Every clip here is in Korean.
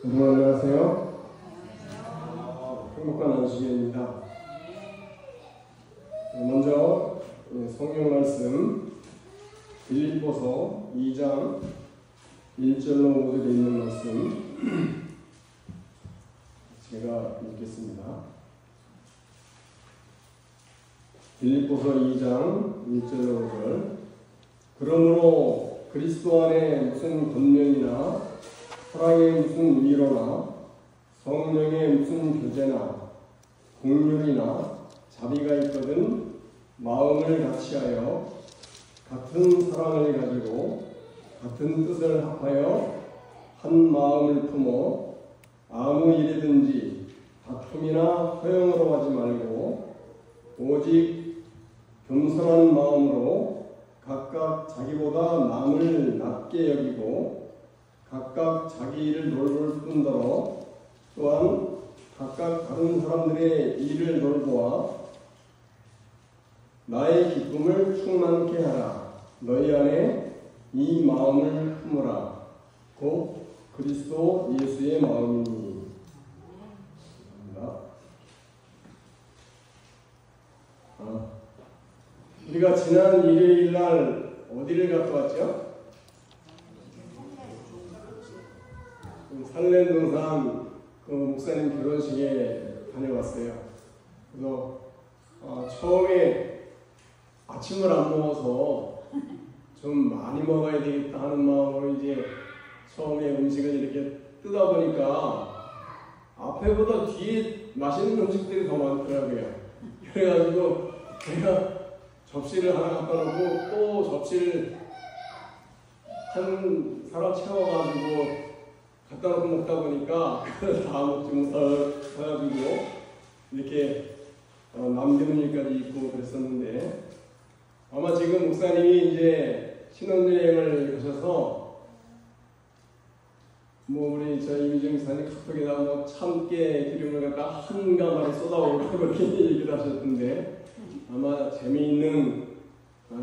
여러분 안녕하세요. 행복한 안식일입니다. 먼저 성경 말씀 빌립보서 2장 1절로 5절에 있는 말씀 제가 읽겠습니다. 빌립보서 2장 1절로 5절. 그러므로 그리스도 안에 무슨 권면이나 사랑의 무슨 위로나 성령의 무슨 교제나 긍휼이나 자비가 있거든 마음을 같이하여 같은 사랑을 가지고 같은 뜻을 합하여 한 마음을 품어 아무 일이든지 다툼이나 허영으로 하지 말고 오직 겸손한 마음으로 각각 자기보다 남을 낮게 여기고 각각 자기 일을 돌볼 뿐더러 또한 각각 다른 사람들의 일을 돌보아 나의 기쁨을 충만케 하라. 너희 안에 이 마음을 품으라. 곧 그리스도 예수의 마음이니. 우리가 지난 일요일 날 어디를 갔다 왔죠? 산랜동산 그 목사님 결혼식에 다녀왔어요. 그래서 처음에 아침을 안 먹어서 좀 많이 먹어야 되겠다 하는 마음으로 이제 처음에 음식을 이렇게 뜯어 보니까 앞에보다 뒤에 맛있는 음식들이 더 많더라고요. 그래가지고 제가 접시를 하나 갖다 놓고 또 접시를 한 사람 채워가지고 갖다 놓고 먹다 보니까 그걸 다 먹지 못해가지고 이렇게 남기는 일까지 있고 그랬었는데, 아마 지금 목사님이 이제 신혼여행을 가셔서 우리 저희 이미정 목사님 카톡에다 참깨 기름을 갖다 한 가마리 쏟아오고 그렇게 얘기를 하셨던데, 아마 재미있는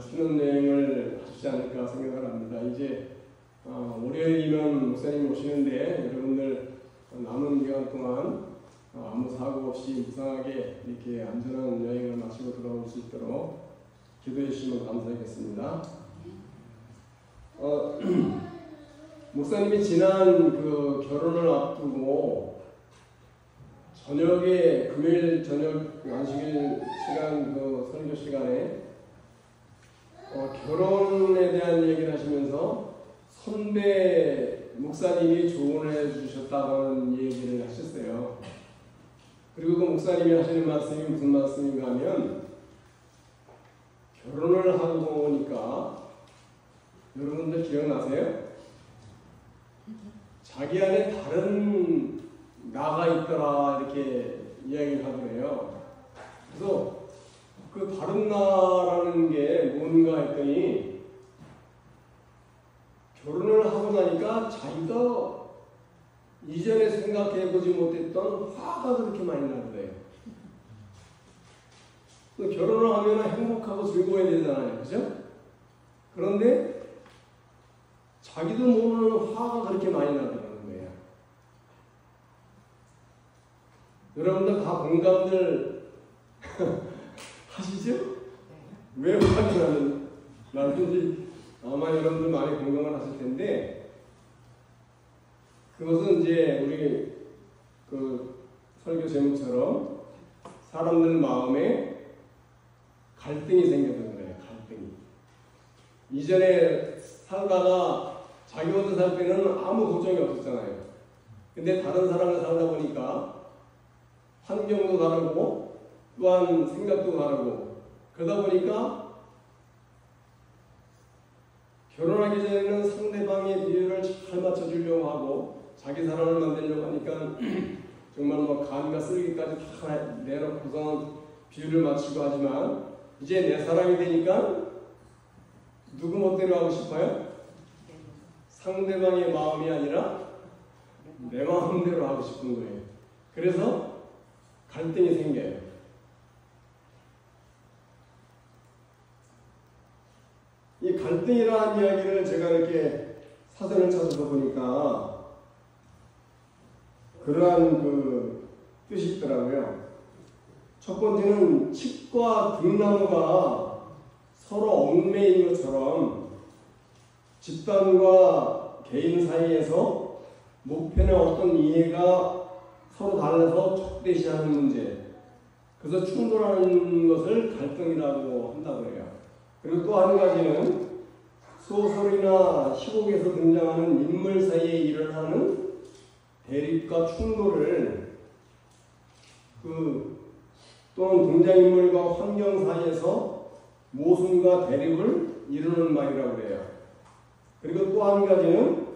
신혼여행을 하시지 않을까 생각을 합니다. 이제 월요일이면 목사님 오시는데 여러분들 남은 기간 동안 아무 사고 없이 무사하게 이렇게 안전한 여행을 마치고 돌아올 수 있도록 기도해 주시면 감사하겠습니다. 목사님이 지난 그 결혼을 앞두고 저녁에 금요일 저녁 안식일 시간 그 설교 시간에 결혼에 대한 얘기를 하시면서 선배 목사님이 조언해 주셨다는 얘기를 하셨어요. 그리고 그 목사님이 하시는 말씀이 무슨 말씀인가 하면, 결혼을 하고 보니까 여러분들 기억나세요? 자기 안에 다른 나가 있더라 이렇게 이야기를 하더래요. 그래서 그 다른 나라는 게 뭔가 했더니, 결혼을 하고 나니까 자기가 이전에 생각해보지 못했던 화가 그렇게 많이 나더래요. 결혼을 하면 행복하고 즐거워야 되잖아요. 그죠? 그런데 자기도 모르는 화가 그렇게 많이 나더라는 거예요. 여러분들 다 공감들 하시죠? 왜 화가 나는지 아마 여러분들 많이 공감을 하실 텐데, 그것은 이제 우리 그 설교 제목처럼 사람들 마음에 갈등이 생겼던 거예요. 갈등이. 이전에 살다가 자기 혼자 살 때는 아무 걱정이 없었잖아요. 근데 다른 사람과 살다 보니까 환경도 다르고 또한 생각도 다르고, 그러다 보니까 결혼하기 전에는 상대방의 비율을 잘 맞춰주려고 하고 자기 사랑을 만들려고 하니까 정말 간과 쓸기까지 다 내놓고서는 비율을 맞추고 하지만, 이제 내 사랑이 되니까 누구 멋대로 하고 싶어요? 상대방의 마음이 아니라 내 마음대로 하고 싶은 거예요. 그래서 갈등이 생겨요. 이 갈등이라는 이야기를 제가 이렇게 사전을 찾아서 보니까 그러한 그 뜻이 있더라고요. 첫 번째는 칡과 등나무가 서로 얽매인 것처럼 집단과 개인 사이에서 목표나 어떤 이해가 서로 달라서 적대시하는 문제, 그래서 충돌하는 것을 갈등이라고 한다고 해요. 그리고 또 한 가지는 소설이나 시곡에서 등장하는 인물 사이에 일어나는 대립과 충돌을 또는 등장인물과 환경 사이에서 모순과 대립을 이루는 말이라고 해요. 그리고 또 한 가지는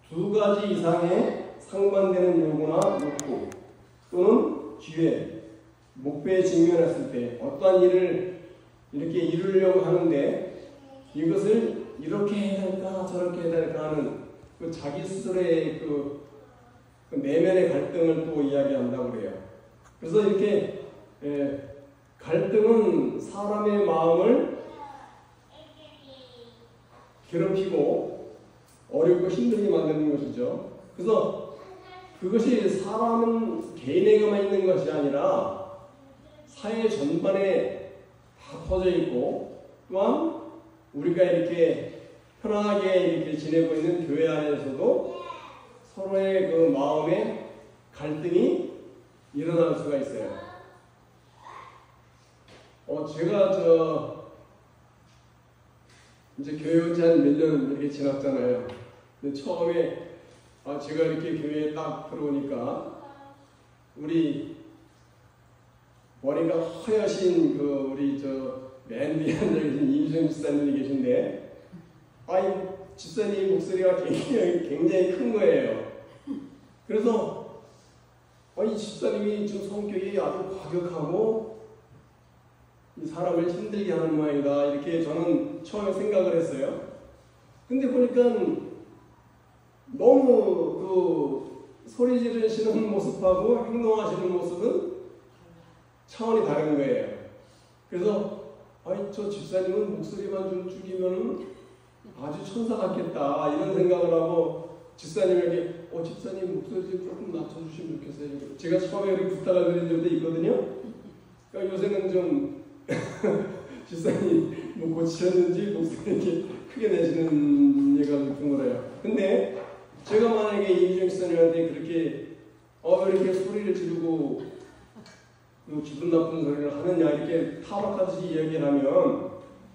두 가지 이상의 상반되는 요구나 욕구 또는 기회, 목표에 직면했을 때 어떠한 일을 이렇게 이루려고 하는데 이것을 이렇게 해야 될까 저렇게 해야 될까 하는 그 자기 스스로의 그 내면의 갈등을 또 이야기한다고 그래요. 그래서 이렇게 갈등은 사람의 마음을 괴롭히고 어렵고 힘들게 만드는 것이죠. 그래서 그것이 사람은 개인에게만 있는 것이 아니라 사회 전반에 다 퍼져 있고 또한 우리가 이렇게 편안하게 이렇게 지내고 있는 교회 안에서도 서로의 그 마음의 갈등이 일어날 수가 있어요. 제가 이제 교회 온 지 한 몇 년 이렇게 지났잖아요. 근데 처음에 제가 이렇게 교회에 딱 들어오니까 우리 머리가 허여신 우리 맨 뒤에 앉아계신 이주정 집사님이 계신데 집사님 목소리가 굉장히 큰 거예요. 그래서 이 집사님이 좀 성격이 아주 과격하고 이 사람을 힘들게 하는 모양이다 이렇게 저는 처음에 생각을 했어요. 근데 보니까 너무 소리 지르시는 모습하고 행동하시는 모습은 차원이 다른 거예요. 그래서 저 집사님은 목소리만 좀 죽이면 아주 천사 같겠다 이런 생각을 하고 집사님에게 집사님 목소리 좀 조금 낮춰주시면 좋겠어요. 제가 처음에 이렇게 부탁을 드린 적도 있거든요. 그러니까 요새는 좀 집사님 고치셨는지 목소리 이렇게 크게 내시는 얘가 좀 드물어요. 근데 제가 만약에 이주정 집사님한테 그렇게 왜 이렇게 소리를 지르고 기분 나쁜 소리를 하느냐 이렇게 타박하듯이 이야기를 하면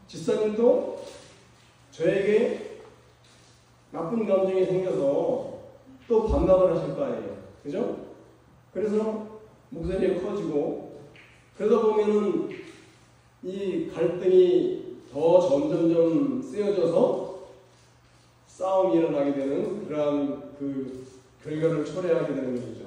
집사님도 저에게 나쁜 감정이 생겨서 또 반박을 하실 거 아니에요. 그죠? 그래서 목소리가 커지고 그러다 보면은 이 갈등이 더 점점점 쓰여져서 싸움이 일어나게 되는 그러한 그 결과를 초래하게 되는 것이죠.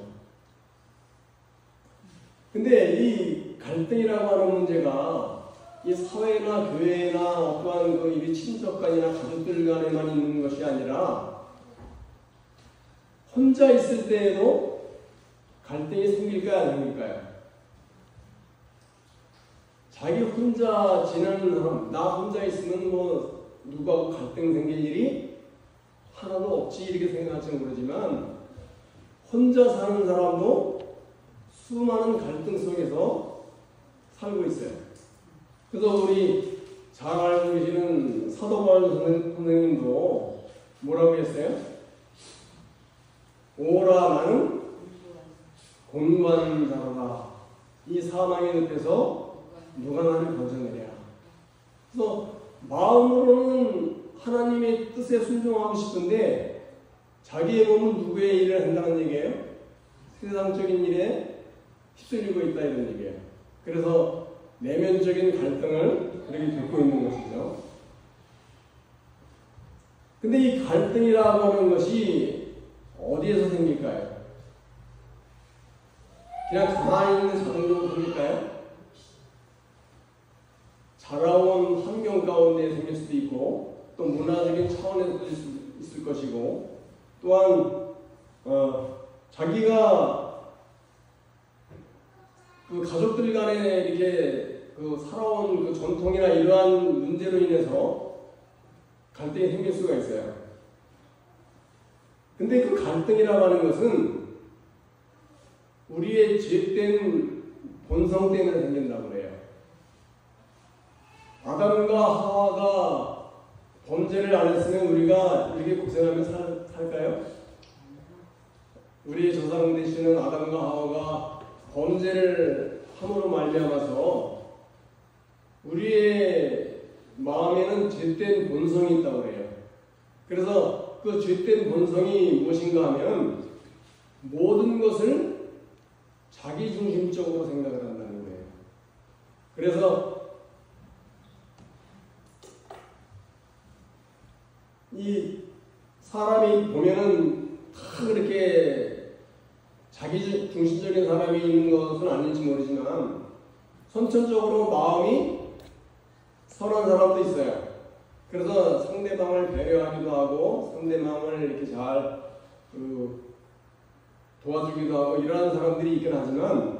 근데 이 갈등이라고 하는 문제가 이 사회나 교회나 어떠한 이 친척 간이나 가족들 간에만 있는 것이 아니라 혼자 있을 때에도 갈등이 생길까요? 안 생길까요? 자기 혼자 지내는 사람, 나 혼자 있으면 누구하고 갈등 생길 일이 하나도 없지 이렇게 생각할지는 모르지만 혼자 사는 사람도 수많은 갈등 속에서 살고 있어요. 그래서 우리 잘 알고 계시는 사도바울 선생님도 뭐라고 했어요? 오라 나는 곤고한 이 사망의 늪에서 누가 나를 건져내랴. 그래서 마음으로는 하나님의 뜻에 순종하고 싶은데 자기의 몸은 누구의 일을 한다는 얘기예요? 세상적인 일에 휩쓸리고 있다 이런 얘기예요. 그래서 내면적인 갈등을 그렇게 겪고 있는 것이죠. 근데 이 갈등이라고 하는 것이 어디에서 생길까요? 그냥 가만히 있는 자동적으로 생길까요? 자라온 환경 가운데 생길 수도 있고 또 문화적인 차원에서 있을 것이고 또한 자기가 그 가족들 간에 이렇게 살아온 그 전통이나 이러한 문제로 인해서 갈등이 생길 수가 있어요. 근데 그 갈등이라고 하는 것은 우리의 죄된 본성 때문에 생긴다고 그래요. 아담과 하와가 범죄를 안 했으면 우리가 이렇게 고생하며 살까요? 우리의 조상 되시는 아담과 하와가 범죄를 함으로 말미암아서 우리의 마음에는 죄된 본성이 있다고 해요. 그래서 그 죄된 본성이 무엇인가 하면 모든 것을 자기중심적으로 생각을 한다는 거예요. 그래서 이 사람이 보면은 다 그렇게 자기중심적인 사람이 있는 것은 아닌지 모르지만 선천적으로 마음이 선한 사람도 있어요. 그래서 상대방을 배려하기도 하고 상대방을 이렇게 잘 도와주기도 하고 이러한 사람들이 있긴 하지만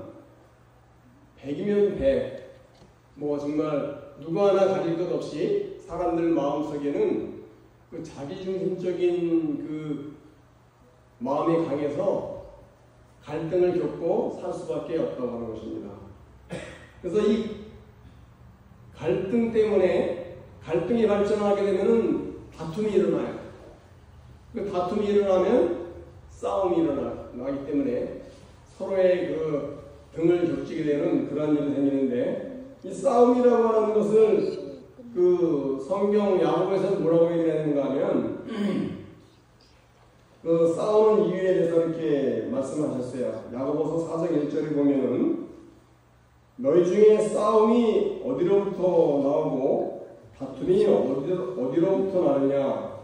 100이면 100, 정말 누구 하나 가질 것 없이 사람들 마음속에는 그 자기중심적인 그 마음이 강해서 갈등을 겪고 살 수밖에 없다고 하는 것입니다. 그래서 이 갈등 때문에 갈등이 발전하게 되면 다툼이 일어나요. 그 다툼이 일어나면 싸움이 일어나기 때문에 서로의 그 등을 겹치게 되는 그런 일이 생기는데, 이 싸움이라고 하는 것을 그 성경 야고보에서 뭐라고 얘기하는가 하면 그 싸우는 이유에 대해서 이렇게 말씀하셨어요. 야고보서 4장 1절에 보면은 너희 중에 싸움이 어디로부터 나오고 다툼이 어디로부터 나느냐,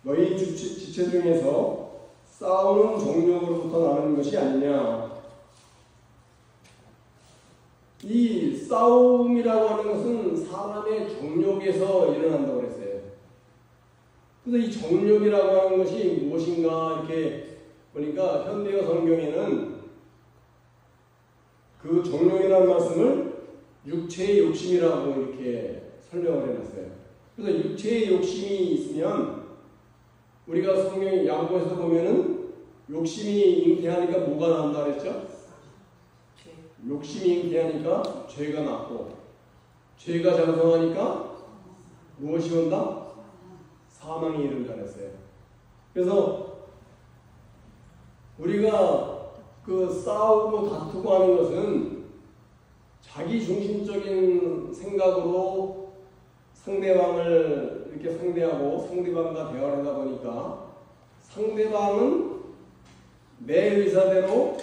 너희 지체 중에서 싸우는 종족으로부터 나는 것이 아니냐. 이 싸움이라고 하는 것은 사람의 정욕에서 일어난다고 그랬어요. 그래서 이 정욕이라고 하는 것이 무엇인가 이렇게 보니까 현대어 성경에는 그 정욕이라는 말씀을 육체의 욕심이라고 이렇게 설명을 해놨어요. 그래서 육체의 욕심이 있으면 우리가 성경 야고보에서 보면은 욕심이 잉태하니까 뭐가 나온다 그랬죠? 욕심이 잉태하니까 죄가 났고, 죄가 장성하니까 무엇이 온다? 사망이 이른다 그랬어요. 그래서 우리가 그 싸우고 다투고 하는 것은 자기 중심적인 생각으로 상대방을 이렇게 상대하고 상대방과 대화를 하다 보니까 상대방은 내 의사대로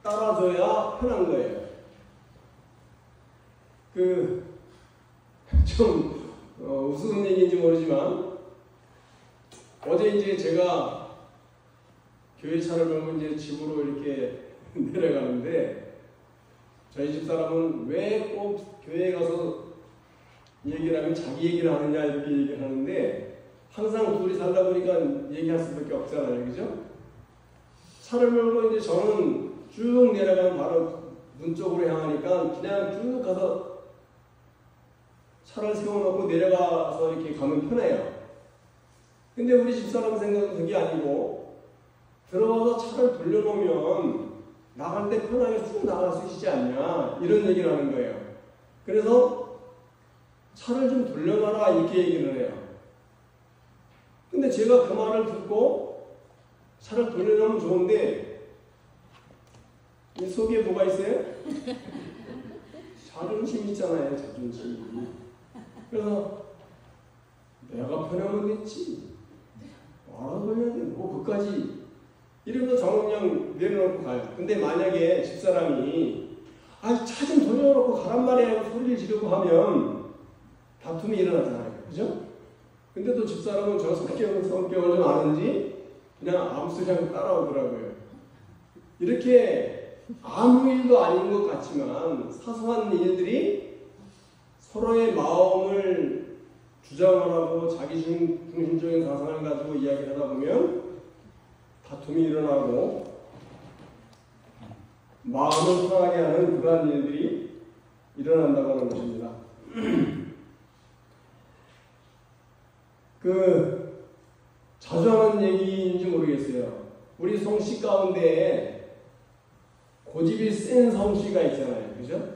따라줘야 편한 거예요. 좀 우스운 얘기인지 모르지만 어제 이제 제가 교회 차를 몰고 이제 집으로 이렇게 내려가는데 저희 집 사람은 왜 꼭 교회에 가서 얘기를 하면 자기 얘기를 하느냐 이렇게 얘기를 하는데, 항상 둘이 살다 보니까 얘기할 수밖에 없잖아요. 그죠? 차를 몰고 이제 저는 쭉 내려가면 바로 문 쪽으로 향하니까 그냥 쭉 가서 차를 세워놓고 내려가서 이렇게 가면 편해요. 근데 우리 집사람 생각은 그게 아니고 들어가서 차를 돌려놓으면 나갈 때 편하게 쭉 나갈 수 있지 않냐 이런 얘기를 하는 거예요. 그래서 차를 좀 돌려놔라 이렇게 얘기를 해요. 근데 제가 그 말을 듣고 차를 돌려놓으면 좋은데 이 속에 뭐가 있어요? 자존심 있잖아요. 자존심. 그래서 내가 편하면 됐지, 알아서 해야 돼, 그까지 이러면서 저는 그냥 내려놓고 가요. 근데 만약에 집사람이 차 좀 돌려놓고 가란 말이야 소리를 지르고 하면 다툼이 일어나잖아요. 그죠? 근데 또 집사람은 저 성격을 좀 아는지 그냥 아무 소리 하고 따라오더라고요. 이렇게 아무 일도 아닌 것 같지만 사소한 일들이 서로의 마음을 주장하고 자기 중심적인 사상을 가지고 이야기를 하다 보면 다툼이 일어나고 마음을 상하게 하는 그러한 일들이 일어난다고 하는 것입니다. 자주 하는 얘기인지 모르겠어요. 우리 성씨 가운데 고집이 센 성씨가 있잖아요. 그죠?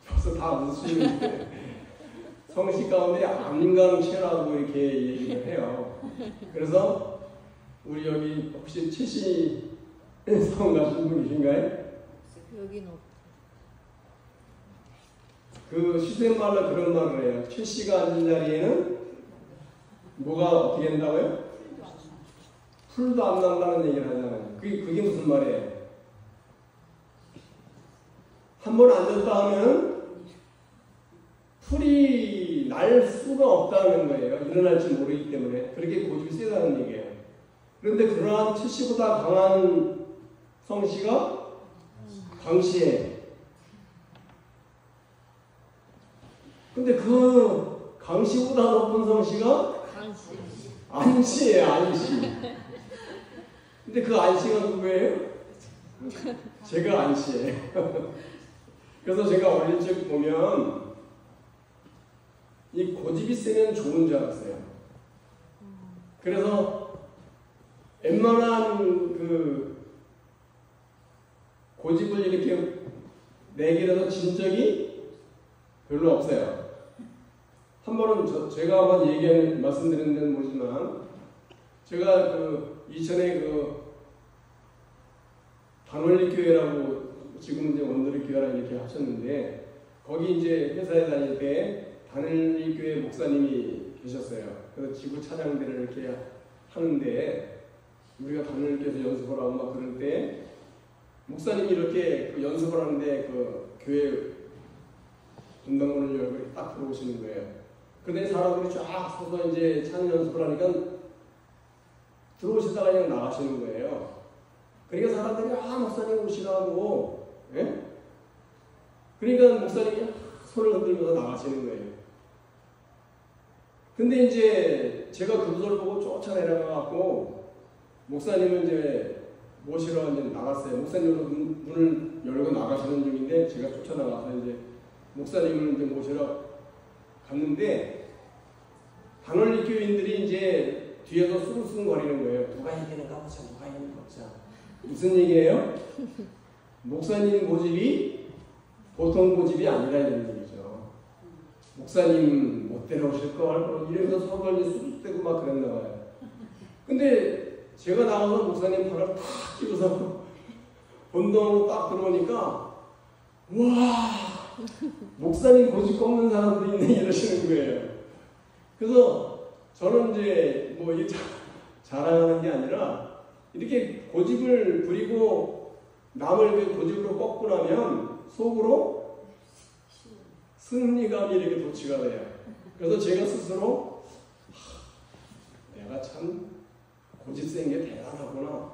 벌써 다 웃으시는데 성씨 가운데 안강채라고 이렇게 얘기를 해요. 그래서 우리 여기 혹시 최씨 성 가신 분이신가요? 여기는 없. 그 시샘말로 그런 말을 해요. 최씨가 앉은 자리에는 뭐가 어떻게 된다고요? 풀도 안 난다는 얘기를 하잖아요. 그게 무슨 말이에요? 한 번 앉았다 하면 풀이 날 수가 없다는 거예요. 일어날지 모르기 때문에. 그렇게 고집이 세다는 얘기예요. 그런데 그러한 최씨보다 강한 성씨가 강씨예요. 근데 그 강씨보다 높은 성씨가 안씨예요. 안씨. 근데 그 안씨가 누구예요? 제가 안씨예요. 그래서 제가 어릴 적 보면 이 고집이 세면 좋은 줄 알았어요. 그래서 웬만한 그 고집을 이렇게 내기라도 진 적이 별로 없어요. 한 번은 제가 한번 말씀드린 데는 모르지만 제가 그 이천에 그 단원리교회라고 지금 이제 원더리교회랑 이렇게 하셨는데 거기 이제 회사에 다닐 때 단원리교회 목사님이 계셨어요. 그래서 지구 찬양대를 이렇게 하는데 우리가 단원리교회에서 연습을 하고 막 그럴 때 목사님이 이렇게 그 연습을 하는데 그 교회 분당문을 열고 딱 들어오시는 거예요. 근데 사람들이 쫙 서서 이제 찬양 연습을 하니까 들어오시다가 그냥 나가시는 거예요. 그러니까 사람들이 목사님 오시라고, 예? 그러니까 목사님이 손을 흔들면서 나가시는 거예요. 근데 이제 제가 그분을 보고 쫓아내려가갖고 목사님은 이제 모시러 이제 나갔어요. 목사님은 문을 열고 나가시는 중인데 제가 쫓아나가서 이제 목사님을 이제 모시러 갔는데 단원리 교인들이 이제 뒤에서 숭숭거리는 거예요. 누가 이기는가 보자, 누가 이기는가 보자. 무슨 얘기예요? 목사님 고집이 보통 고집이 아니라 이런 얘기죠. 목사님 못 데려오실 걸 이러면서 서로 이제 수줍대고 막 그랬나 봐요. 근데 제가 나가서 목사님 팔을 탁 끼고서 본동으로 딱 들어오니까 와 목사님 고집 꺾는 사람들이 있네 이러시는 거예요. 그래서 저는 이제 뭐 이게 자랑하는 게 아니라 이렇게 고집을 부리고 남을 그 고집으로 꺾고 나면 속으로 승리감이 이렇게 도취가 돼요. 그래서 제가 스스로 내가 참 고집 센 게 대단하구나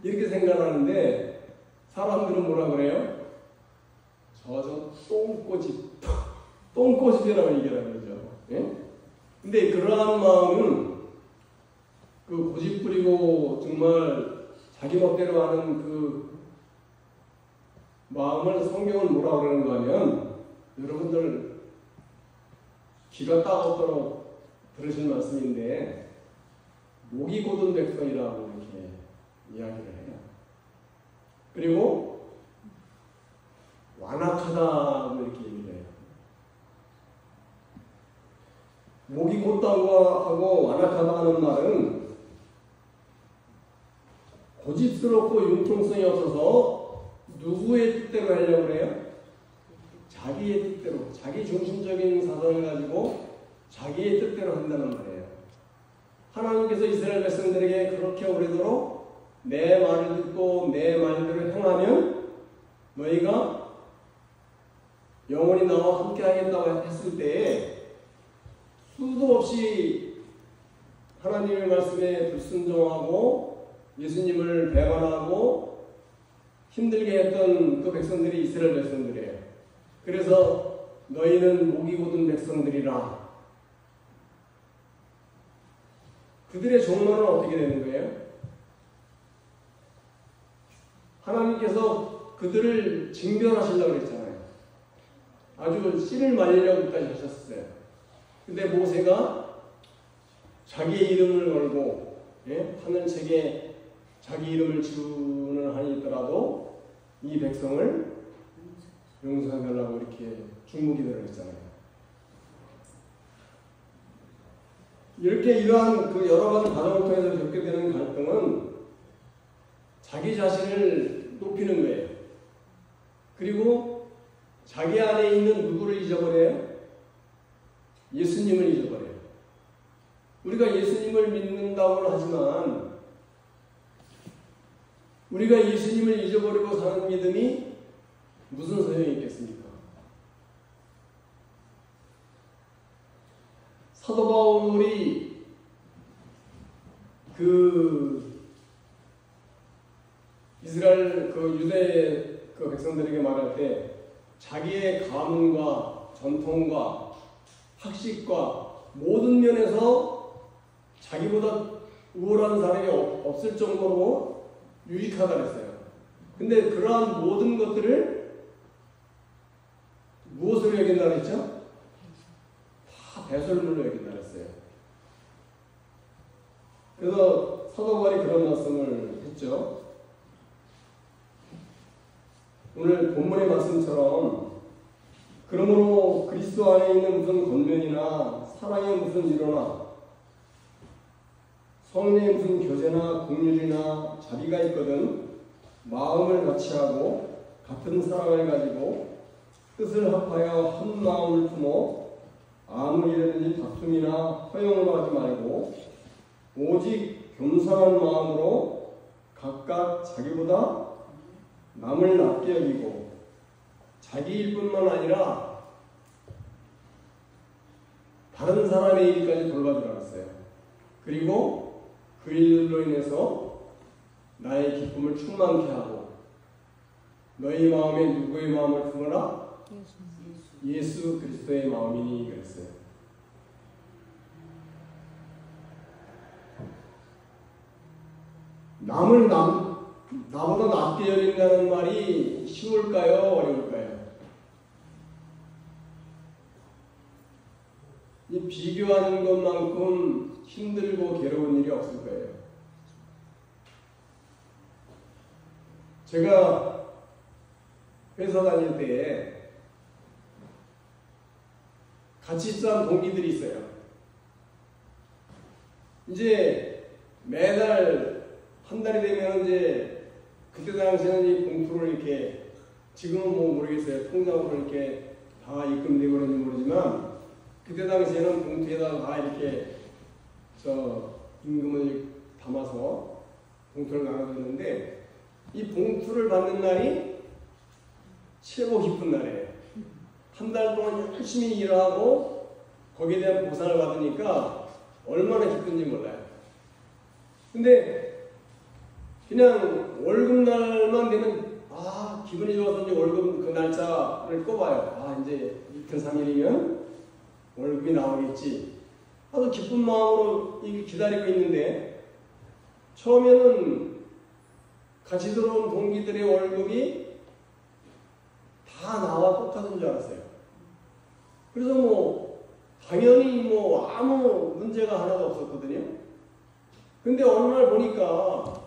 이렇게 생각하는데 사람들은 뭐라 그래요? 저 똥꼬집이라고 얘기하는 거죠. 예? 근데 그러한 마음은 그 고집 부리고 정말 자기 멋대로 하는 그 마음을 성경은 뭐라고 그러는 거 하면 여러분들 귀가 따갑도록 들으실 말씀인데 목이 곧은 백성이라고 이렇게 이야기를 해요. 그리고 완악하다고 이렇게 얘기를 해요. 목이 곧다고 하고 완악하다 하는 말은 고집스럽고 융통성이 없어서 누구의 뜻대로 하려고 해요? 자기의 뜻대로, 자기 중심적인 사상을 가지고 자기의 뜻대로 한다는 말이에요. 하나님께서 이스라엘 백성들에게 그렇게 오래도록 내 말을 듣고 내 말대로 행하면 너희가 영원히 나와 함께 하겠다고 했을 때에 수도 없이 하나님의 말씀에 불순종하고 예수님을 배반하고 힘들게 했던 그 백성들이 이스라엘 백성들이에요. 그래서 너희는 목이 곧은 백성들이라. 그들의 종말은 어떻게 되는 거예요? 하나님께서 그들을 징별하시려고 그랬잖아요. 아주 씨를 말리려고까지 하셨어요. 근데 모세가 자기의 이름을 걸고 하늘책에 자기 이름을 지우는 한이 있더라도 이 백성을 용서하게 하려고 이렇게 중무기도를 했잖아요. 이렇게 이러한 그 여러 가지 과정을 통해서 겪게 되는 갈등은 자기 자신을 높이는 거예요. 그리고 자기 안에 있는 누구를 잊어버려요? 예수님을 잊어버려요. 우리가 예수님을 믿는다고는 하지만 우리가 예수님을 잊어버리고 사는 믿음이 무슨 소용이 있겠습니까? 사도 바울이 그 이스라엘 그 유대 그 백성들에게 말할 때 자기의 가문과 전통과 학식과 모든 면에서 자기보다 우월한 사람이 없을 정도로 유익하다 그랬어요. 근데 그러한 모든 것들을 무엇으로 여긴다 그랬죠? 다 배설물로 여긴다 그랬어요. 그래서 사도 바울이 그런 말씀을 했죠. 오늘 본문의 말씀처럼 그러므로 그리스도 안에 있는 무슨 권면이나 사랑의 무슨 위로나 성령의 무슨 교제나 긍휼이나 자비가 있거든 마음을 같이 하고 같은 사랑을 가지고 뜻을 합하여 한 마음을 품어 아무 일에든지 다툼이나 허용으로 하지 말고 오직 겸손한 마음으로 각각 자기보다 남을 낮게 여기고 자기 일뿐만 아니라 다른 사람의 일까지 돌봐주라 했어요. 그리고 그 일로 인해서 나의 기쁨을 충만케 하고 너희 마음에 누구의 마음을 품어라? 예수 그리스도의 마음이니 그랬어요. 남을 나보다 낮게 여긴다는 말이 쉬울까요? 어려울까요? 이 비교하는 것만큼 힘들고 괴로운 일이 없을 거예요. 제가 회사 다닐 때에 같이 있던 동기들이 있어요. 이제 매달 한 달이 되면 이제 그때 당시에는 이 봉투를 이렇게 지금은 뭐 모르겠어요. 통장으로 이렇게 다 입금되고 그런지 모르지만 그때 당시에는 봉투에다 다 이렇게 임금을 담아서 봉투를 나눠줬는데 이 봉투를 받는 날이 최고 기쁜 날이에요. 한 달 동안 열심히 일하고 거기에 대한 보상을 받으니까 얼마나 기쁜지 몰라요. 근데 그냥 월급날만 되면 기분이 좋아서 이제 월급 그 날짜를 꼽아요. 이제 이틀 3일이면 월급이 나오겠지. 아주 기쁜 마음으로 기다리고 있는데 처음에는 같이 들어온 동기들의 월급이 다 나와 똑같은 줄 알았어요. 그래서 당연히 아무 문제가 하나도 없었거든요. 근데 어느 날 보니까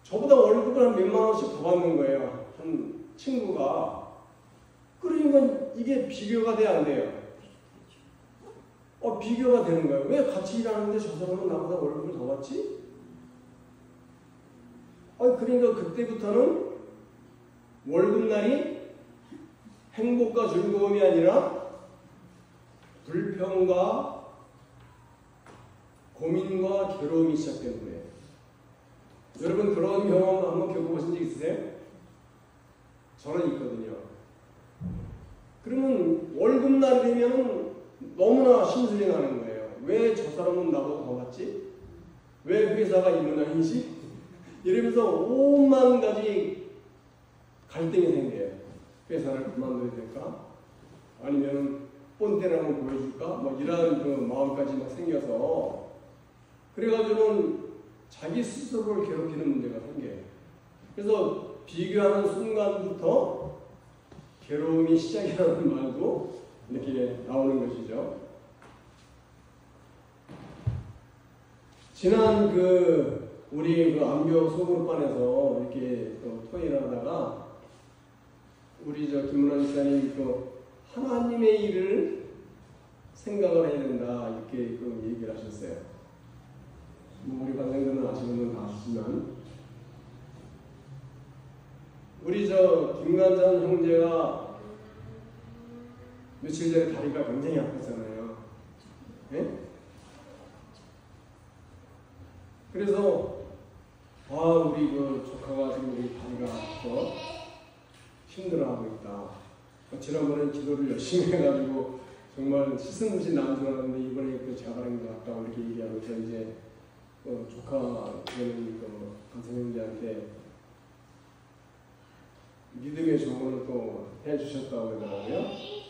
저보다 월급을 한 몇만 원씩 더 받는 거예요. 한 친구가. 그러니까 이게 비교가 돼야 안 돼요? 비교가 되는 거예요. 왜 같이 일하는데 저 사람은 나보다 월급을 더 받지? 그러니까 그때부터는 월급날이 행복과 즐거움이 아니라 불평과 고민과 괴로움이 시작되는 거예요. 여러분 그런 경험 한번 겪어보신 적 있으세요? 저는 있거든요. 그러면 월급날 되면 너무나 심술이 나는 거예요. 왜 저 사람은 나보다 더 받지? 왜 회사가 이 모양이지? 이러면서 오만 가지 갈등이 생겨요. 회사를 그만둬야 될까? 아니면 꼰대를 한번 보여줄까? 이런 그 마음까지 생겨서 그래가지고는 자기 스스로를 괴롭히는 문제가 생겨요. 그래서 비교하는 순간부터 괴로움이 시작이라는 말도 이렇게 나오는 것이죠. 지난 우리 안교 소그룹반에서 이렇게 토의를 하다가 우리 김문환 집사님 하나님의 일을 생각을 해야 된다 이렇게 얘기를 하셨어요. 우리 관장님은 아시는 분 다 아시지만 우리 김관장 형제가 며칠 전에 다리가 굉장히 아팠잖아요. 네? 그래서 우리 조카가 지금 우리 다리가 아파서 힘들어하고 있다. 지난번에 기도를 열심히 해가지고 정말 시승듯이 나은 줄 알았는데 이번에 자발한 것 같다 이렇게 얘기하면서 이제 조카 되는 간성 형제한테 믿음의 조언을 또 해주셨다고 하더라고요.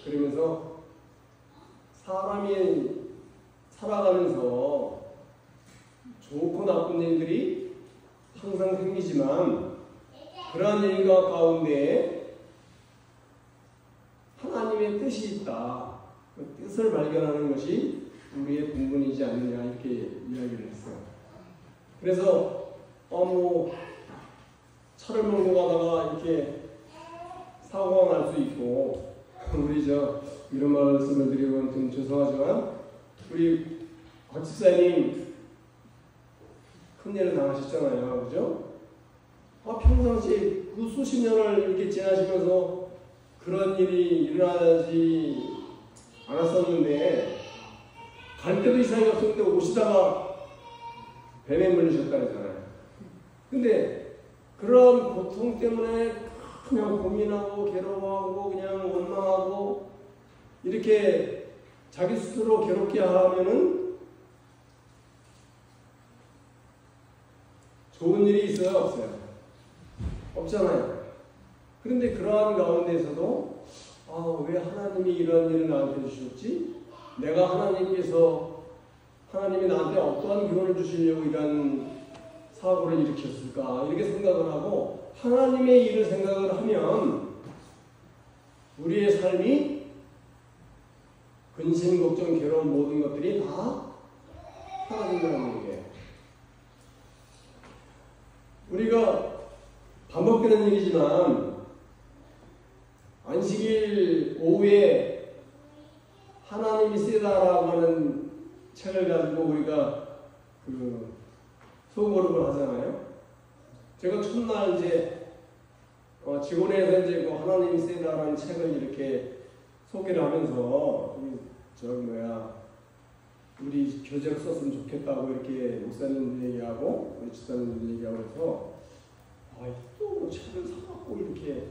그러면서 사람이 살아가면서 좋고 나쁜 일들이 항상 생기지만 그러한 일과 가운데 하나님의 뜻이 있다. 그 뜻을 발견하는 것이 우리의 본분이지 않느냐 이렇게 이야기를 했어요. 그래서 차를 몰고 가다가 이렇게 사고가 날 수 있고 우리 이런 말씀을 드리면 좀 죄송하지만 우리 곽 집사님 큰일을 당하셨잖아요. 그죠? 평상시에 수십 년을 이렇게 지나시면서 그런 일이 일어나지 않았었는데 갈 때도 이상이 없었는데 오시다가 뱀에 물리셨다 그러잖아요. 근데 그런 고통 때문에 그냥 고민하고 괴로워하고 그냥 원망하고 이렇게 자기 스스로 괴롭게 하면은 좋은 일이 있어요? 없어요? 없잖아요. 그런데 그러한 가운데서도 왜 하나님이 이런 일을 나한테 주셨지? 내가 하나님이 나한테 어떠한 기원을 주시려고 이런 사고를 일으켰을까? 이렇게 생각을 하고 하나님의 일을 생각을 하면 우리의 삶이 근심, 걱정, 괴로움 모든 것들이 다 사라진다는 얘기예요. 우리가 반복되는 일이지만 안식일 오후에 하나님이 쓰다라고 하는 책을 가지고 우리가 소그룹을 하잖아요. 제가 첫날 직원회에서 하나님이 쓰다라는 책을 이렇게 소개를 하면서 우리 교재로 썼으면 좋겠다고 이렇게 목사님들 얘기하고 우리 집사님들 얘기하고 해서 또 책을 사갖고 이렇게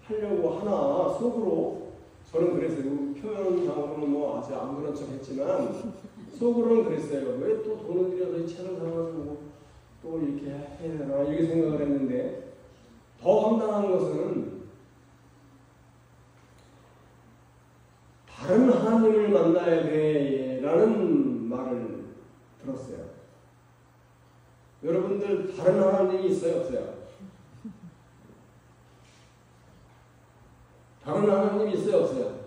하려고 하나 속으로 저는 그랬어요. 표현상으로는 아직 안 그런 척 했지만 속으로는 그랬어요. 왜 또 돈을 들여서 이 책을 사가지고 또 이렇게 해야 되나 이렇게 생각을 했는데 더 황당한 것은 다른 하나님을 만나야 돼라는 말을 들었어요. 여러분들 다른 하나님이 있어요? 없어요? 다른 하나님이 있어요? 없어요?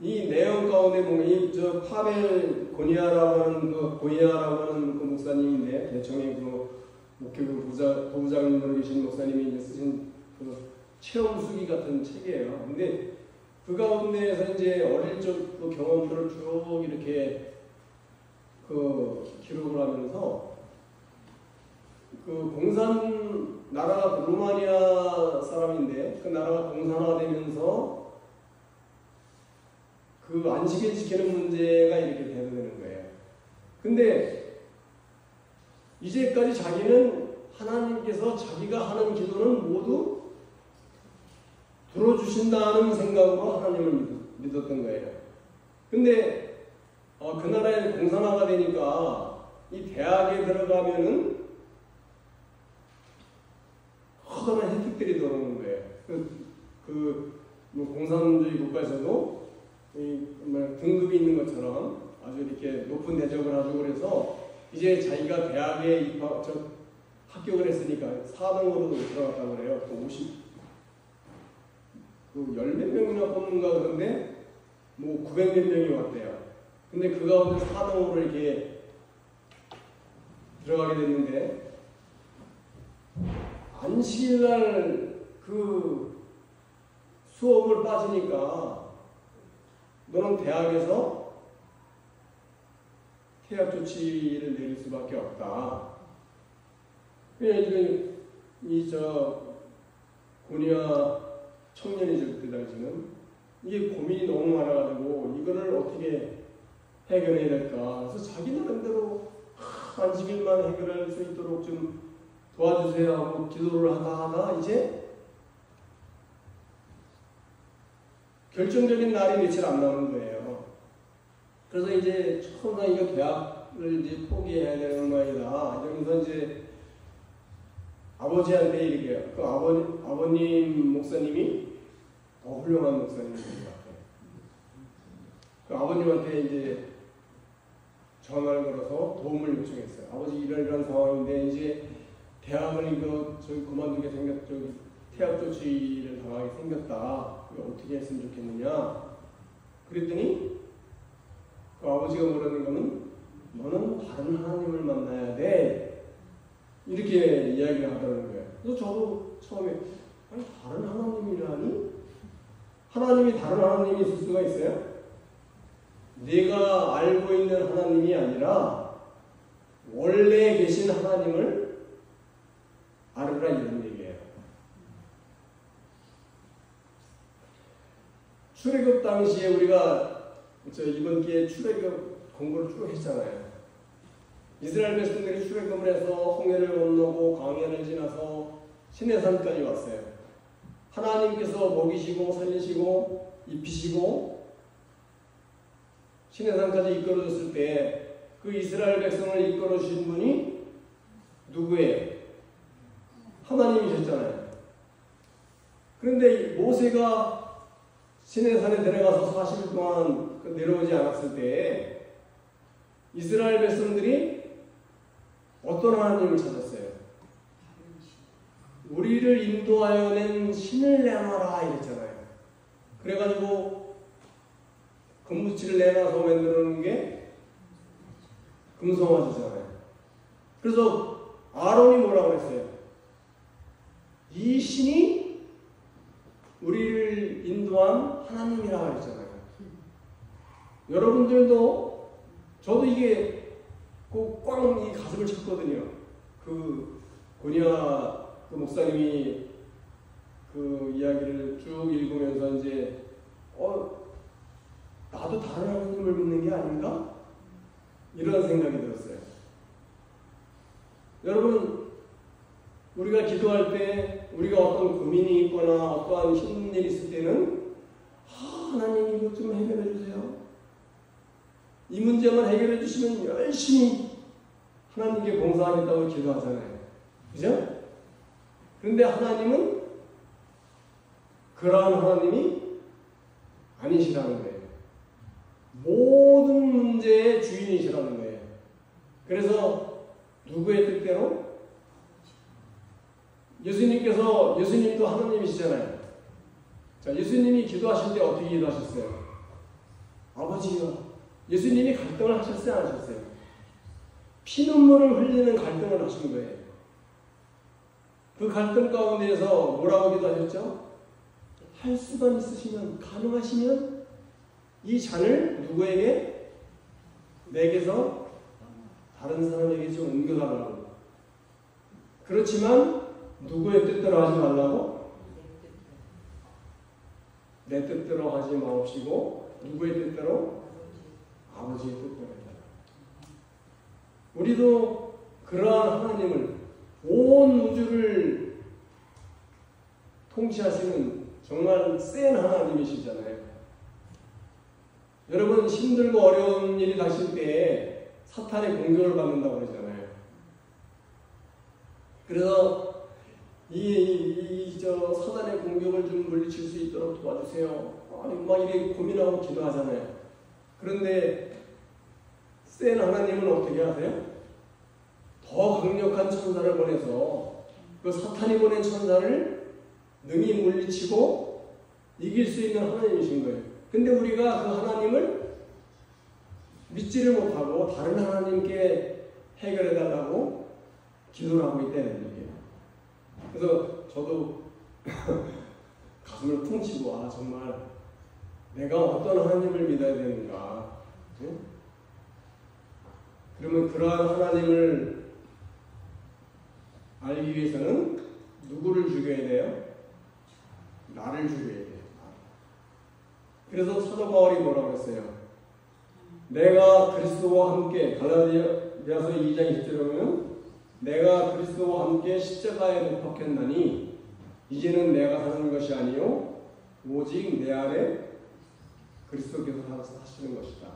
이 내용 가운데 보면 파벨 고니아라고 하는 그 목사님인데 대청의 목회부 부부장님으로 계신 목사님이 이제 쓰신 체험수기 같은 책이에요. 근데 그 가운데에서 이제 어릴 적 경험들을 쭉 이렇게 기록을 하면서 나라가 루마니아 사람인데 그 나라가 공산화가 되면서 안식일 지키는 문제가 이렇게 되는 거예요. 근데 이제까지 자기는 하나님께서 자기가 하는 기도는 모두 들어주신다는 생각으로 하나님을 믿었던 거예요. 근데 그 나라에 공산화가 되니까 이 대학에 들어가면은 커다란 혜택들이 들어오는 거예요. 공산주의 국가에서도 등급이 있는 것처럼 아주 이렇게 높은 대접을 하고 그래서 이제 자기가 대학에 합격을 했으니까 4등으로도 들어갔다고 그래요. 10몇 명이나 뽑는가 그런데 900몇 명이 왔대요. 근데 그 가운데 사동으로 이렇게 들어가게 됐는데, 안식일날 그 수업을 빠지니까 너는 대학에서 퇴학 조치를 내릴 수밖에 없다. 지금 고니와 청년이죠. 그때 당시는 이게 고민이 너무 많아가지고 이거를 어떻게 해결해야 될까. 그래서 자기 나름대로 안식일만 해결할 수 있도록 좀 도와주세요 하고 기도를 하다 이제 결정적인 날이 며칠 안 남은 거예요. 그래서 이제 처음에 이거 대학을 이제 포기해야 되는 거이다. 이러면서 이제 아버지한테 얘기해요. 그 아버님 목사님이 더 훌륭한 목사님인 것 같아요. 그 아버님한테 이제 전화를 걸어서 도움을 요청했어요. 아버지 이런 상황인데 이제 대학을 그만두게 퇴학 조치를 당하게 생겼다. 어떻게 했으면 좋겠느냐. 그랬더니 그 아버지가 뭐라는 거는 너는 다른 하나님을 만나야 돼. 이렇게 이야기를 하더라는 거예요. 그래서 저도 처음에 아니 다른 하나님이라니? 하나님이 다른 하나님이 있을 수가 있어요? 내가 알고 있는 하나님이 아니라 원래 계신 하나님을 알으라 이런 얘기예요. 출애굽 당시에 우리가 이번 기회에 출애굽 공부를 쭉 했잖아요. 이스라엘 백성들이 출애굽을 해서 홍해를 건너고 광야를 지나서 시내산까지 왔어요. 하나님께서 먹이시고 살리시고 입히시고 시내산까지 이끌어줬을 때 그 이스라엘 백성을 이끌어주신 분이 누구예요? 하나님이셨잖아요. 그런데 모세가 시내산에 내려가서 40일 동안 내려오지 않았을 때 이스라엘 백성들이 어떤 하나님을 찾았어요? 우리를 인도하여 낸 신을 내놔라 이랬잖아요. 그래가지고 금붙이를 내놔서 만들어놓은 게 금송아지잖아요. 그래서 아론이 뭐라고 했어요? 이 신이 우리를 인도한 하나님이라고 했잖아요. 여러분들도 저도 이게 꼭 꽝 이 가슴을 쳤거든요. 그 고니아 그 목사님이 그 이야기를 쭉 읽으면서 이제 나도 다른 하나님을 믿는 게 아닌가? 이런 생각이 들었어요. 여러분, 우리가 기도할 때 우리가 어떤 고민이 있거나 어떠한 힘든 일이 있을 때는 하나님 이것 좀 해결해 주세요. 이 문제만 해결해 주시면 열심히 하나님께 봉사하겠다고 기도하잖아요. 그죠? 그런데 하나님은 그러한 하나님이 아니시라는 거예요. 모든 문제의 주인이시라는 거예요. 그래서 누구의 뜻대로? 예수님도 하나님이시잖아요. 자, 예수님이 기도하실 때 어떻게 기도하셨어요? 아버지요. 예수님이 갈등을 하셨어요? 안 하셨어요? 피눈물을 흘리는 갈등을 하신 거예요. 그 갈등 가운데에서 뭐라고 기도하셨죠? 할 수만 있으시면, 가능하시면 이 잔을 누구에게? 내게서 다른 사람에게 좀 옮겨달라고. 그렇지만 누구의 뜻대로 하지 말라고? 내 뜻대로 하지 마옵시고 누구의 뜻대로? 아버지의 뜻대로 해달라. 우리도 그러한 하나님을, 온 우주를 통치하시는 정말 센 하나님이시잖아요. 여러분, 힘들고 어려운 일이 닥칠 때 사탄의 공격을 받는다고 그러잖아요. 그래서 사탄의 공격을 좀 물리칠 수 있도록 도와주세요. 막 이렇게 고민하고 기도하잖아요. 그런데 센 하나님은 어떻게 하세요? 더 강력한 천사를 보내서 그 사탄이 보낸 천사를 능히 물리치고 이길 수 있는 하나님이신 거예요. 근데 우리가 그 하나님을 믿지를 못하고 다른 하나님께 해결해달라고 기도를 하고 있다는 얘기예요. 그래서 저도 가슴을 퉁치고 정말 내가 어떤 하나님을 믿어야 되는가. 네? 그러면 그러한 하나님을 알기 위해서는 누구를 죽여야 돼요? 나를 죽여야 돼요. 그래서 사도 바울이 뭐라고 했어요? 내가 그리스도와 함께, 갈라디아서 2장 20절에 보면 내가 그리스도와 함께 십자가에 못 박혔나니 이제는 내가 사는 것이 아니요 오직 내 안에 그리스도께서 사시는 것이다.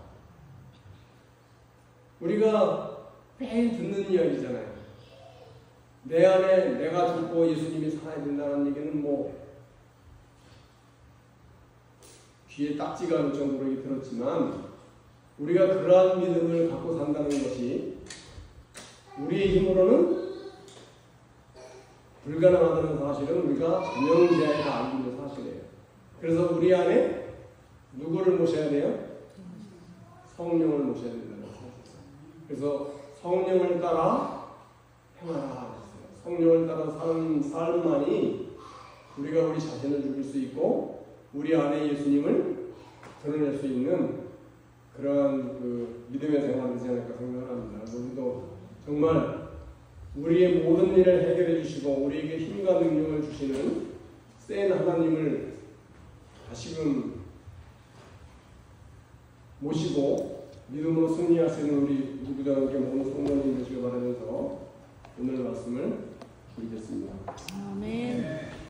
우리가 매일 듣는 이야기잖아요. 내 안에 내가 죽고 예수님이 살아야 된다는 얘기는 귀에 딱지가 날 정도로 들었지만 우리가 그러한 믿음을 갖고 산다는 것이 우리의 힘으로는 불가능하다는 사실은 우리가 자명지하에 다 알고 있는 사실이에요. 그래서 우리 안에 누구를 모셔야 돼요? 성령을 모셔야 된다는 사실이에요. 그래서 성령을 따라 행하라. 성령을 따라 사는 삶만이 우리가 우리 자신을 죽일 수 있고 우리 안에 예수님을 드러낼 수 있는 그러한 믿음의 생활이 되지 않을까 생각을 합니다. 우리도 정말 우리의 모든 일을 해결해 주시고 우리에게 힘과 능력을 주시는 센 하나님을 다시금 모시고 믿음으로 승리할 수 있는 우리 누구도 함께 모든 성도님 되시길 바라면서 오늘 말씀을 드리겠습니다. 아멘.